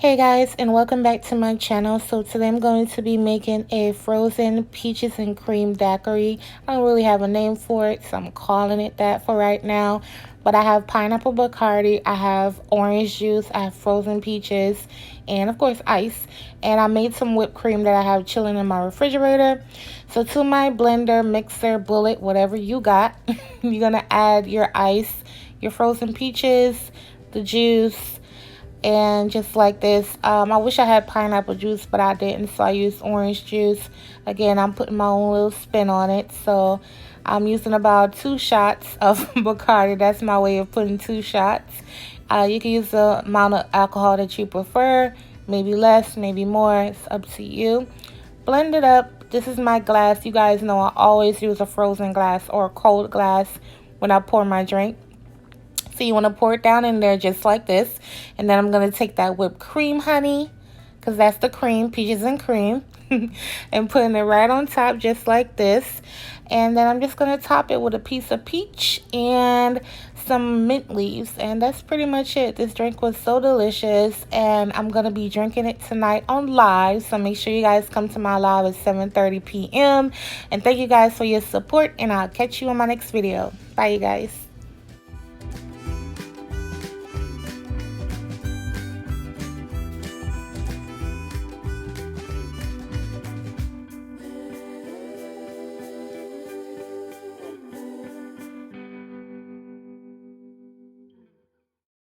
Hey guys, and welcome back to my channel. So today I'm going to be making a frozen peaches and cream daiquiri. I don't really have a name for it, so I'm calling it that for right now. But I have pineapple Bacardi, I have orange juice, I have frozen peaches, and of course ice. And I made some whipped cream that I have chilling in my refrigerator. So to my blender, mixer, bullet, whatever you got, you're gonna add your ice, your frozen peaches, the juice, and just like this. I wish I had pineapple juice, but I didn't, so I used orange juice. Again, I'm putting my own little spin on it, so I'm using about 2 shots of Bacardi. That's my way of putting 2 shots. You can use the amount of alcohol that you prefer, maybe less, maybe more. It's up to you. Blend it up. This is my glass. You guys know I always use a frozen glass or a cold glass when I pour my drink. So you want to pour it down in there just like this. And then I'm going to take that whipped cream, honey, because that's the cream, peaches and cream, and putting it right on top just like this. And then I'm just going to top it with a piece of peach and some mint leaves. And that's pretty much it. This drink was so delicious, and I'm going to be drinking it tonight on live. So make sure you guys come to my live at 7:30 p.m. And thank you guys for your support, and I'll catch you in my next video. Bye, you guys.